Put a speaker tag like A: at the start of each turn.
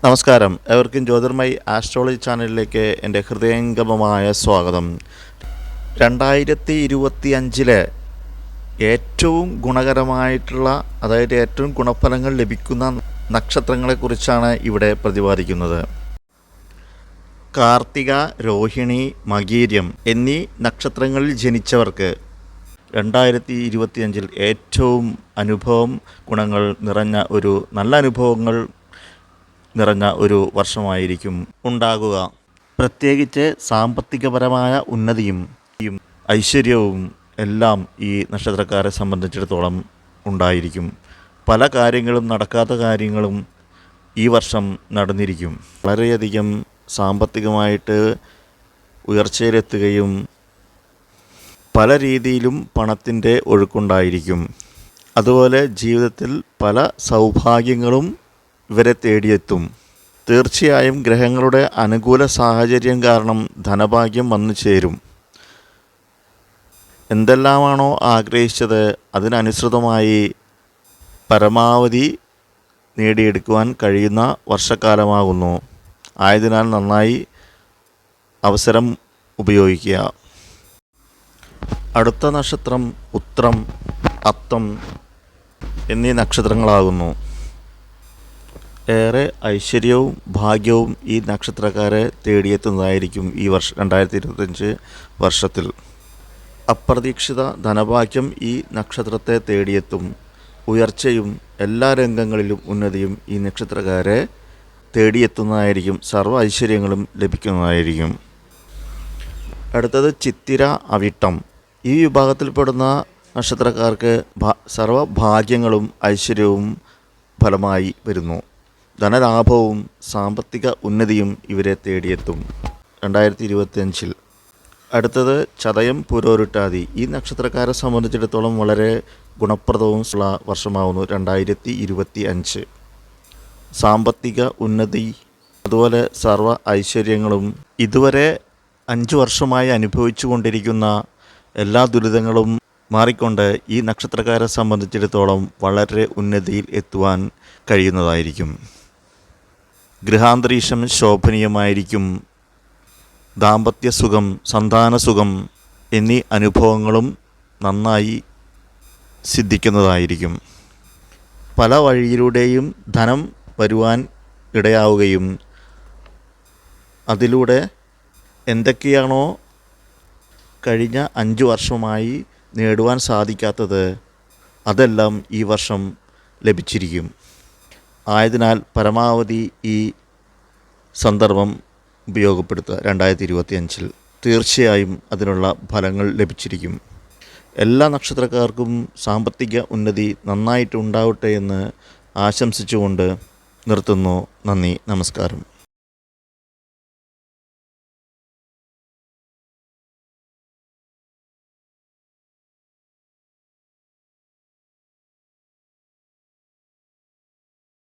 A: നമസ്കാരം, എവർക്കും ജ്യോതിർമയി ആസ്ട്രോളജി ചാനലിലേക്ക് എൻ്റെ ഹൃദയംഗമമായ സ്വാഗതം. 2025 ഏറ്റവും ഗുണകരമായിട്ടുള്ള, അതായത് ഏറ്റവും ഗുണഫലങ്ങൾ ലഭിക്കുന്ന നക്ഷത്രങ്ങളെക്കുറിച്ചാണ് ഇവിടെ പ്രതിപാദിക്കുന്നത്. കാർത്തിക, രോഹിണി, മകീരം എന്നീ നക്ഷത്രങ്ങളിൽ ജനിച്ചവർക്ക് 2025 ഏറ്റവും ഗുണങ്ങൾ നിറഞ്ഞ നല്ല അനുഭവങ്ങൾ നിറഞ്ഞ ഒരു വർഷമായിരിക്കും ഉണ്ടാകുക. പ്രത്യേകിച്ച് സാമ്പത്തികപരമായ ഉന്നതിയും ഐശ്വര്യവും എല്ലാം ഈ നക്ഷത്രക്കാരെ സംബന്ധിച്ചിടത്തോളം ഉണ്ടായിരിക്കും. പല കാര്യങ്ങളും, നടക്കാത്ത കാര്യങ്ങളും ഈ വർഷം നടന്നിരിക്കും. വളരെയധികം സാമ്പത്തികമായിട്ട് ഉയർച്ചയിലെത്തുകയും പല രീതിയിലും പണത്തിൻ്റെ ഒഴുക്കുണ്ടായിരിക്കും. അതുപോലെ ജീവിതത്തിൽ പല സൗഭാഗ്യങ്ങളും ഇവരെ തേടിയെത്തും. തീർച്ചയായും ഗ്രഹങ്ങളുടെ അനുകൂല സാഹചര്യം കാരണം ധനഭാഗ്യം വന്നു ചേരും. എന്തെല്ലാമാണോ ആഗ്രഹിച്ചത് അതിനനുസൃതമായി പരമാവധി നേടിയെടുക്കുവാൻ കഴിയുന്ന വർഷക്കാലമാകുന്നു. ആയതിനാൽ നന്നായി അവസരം ഉപയോഗിക്കുക. അടുത്ത നക്ഷത്രം ഉത്രം, അത്തം എന്നീ നക്ഷത്രങ്ങളാകുന്നു. ഏറെ ഐശ്വര്യവും ഭാഗ്യവും ഈ നക്ഷത്രക്കാരെ തേടിയെത്തുന്നതായിരിക്കും ഈ 2025 വർഷത്തിൽ. അപ്രതീക്ഷിത ധനഭാഗ്യം ഈ നക്ഷത്രത്തെ തേടിയെത്തും. ഉയർച്ചയും എല്ലാ രംഗങ്ങളിലും ഉന്നതിയും ഈ നക്ഷത്രക്കാരെ തേടിയെത്തുന്നതായിരിക്കും. സർവ്വ ഐശ്വര്യങ്ങളും ലഭിക്കുന്നതായിരിക്കും. അടുത്തത് ചിത്തിര, അവിട്ടം. ഈ വിഭാഗത്തിൽപ്പെടുന്ന നക്ഷത്രക്കാർക്ക് സർവ്വഭാഗ്യങ്ങളും ഐശ്വര്യവും ഫലമായി വരുന്നു. ധനലാഭവും സാമ്പത്തിക ഉന്നതിയും ഇവരെ തേടിയെത്തും 2025. അടുത്തത് ചതയം, പുരോരുട്ടാതി. ഈ നക്ഷത്രക്കാരെ സംബന്ധിച്ചിടത്തോളം വളരെ ഗുണപ്രദവും ഉള്ള വർഷമാവുന്നു 2025. സാമ്പത്തിക ഉന്നതി, അതുപോലെ സർവ്വ ഐശ്വര്യങ്ങളും, ഇതുവരെ 5 വർഷമായി അനുഭവിച്ചു കൊണ്ടിരിക്കുന്ന എല്ലാ ദുരിതങ്ങളും മാറിക്കൊണ്ട് ഈ നക്ഷത്രക്കാരെ സംബന്ധിച്ചിടത്തോളം വളരെ ഉന്നതിയിൽ എത്തുവാൻ കഴിയുന്നതായിരിക്കും. ഗൃഹാന്തരീക്ഷം ശോഭനീയമായിരിക്കും. ദാമ്പത്യ സുഖം, സന്താന സുഖം എന്നീ അനുഭവങ്ങളും നന്നായി സിദ്ധിക്കുന്നതായിരിക്കും. പല വഴിയിലൂടെയും ധനം വരുവാൻ ഇടയാവുകയും അതിലൂടെ എന്തൊക്കെയാണോ കഴിഞ്ഞ 5 വർഷമായി നേടുവാൻ സാധിക്കാത്തത് അതെല്ലാം ഈ വർഷം ലഭിച്ചിരിക്കും. ആയതിനാൽ പരമാവധി ഈ സന്ദർഭം ഉപയോഗപ്പെടുത്തുക. 2025 തീർച്ചയായും അതിനുള്ള ഫലങ്ങൾ ലഭിച്ചിരിക്കും. എല്ലാ നക്ഷത്രക്കാർക്കും സാമ്പത്തിക ഉന്നതി നന്നായിട്ടുണ്ടാവട്ടെ എന്ന് ആശംസിച്ചുകൊണ്ട് നിർത്തുന്നു. നന്ദി, നമസ്കാരം.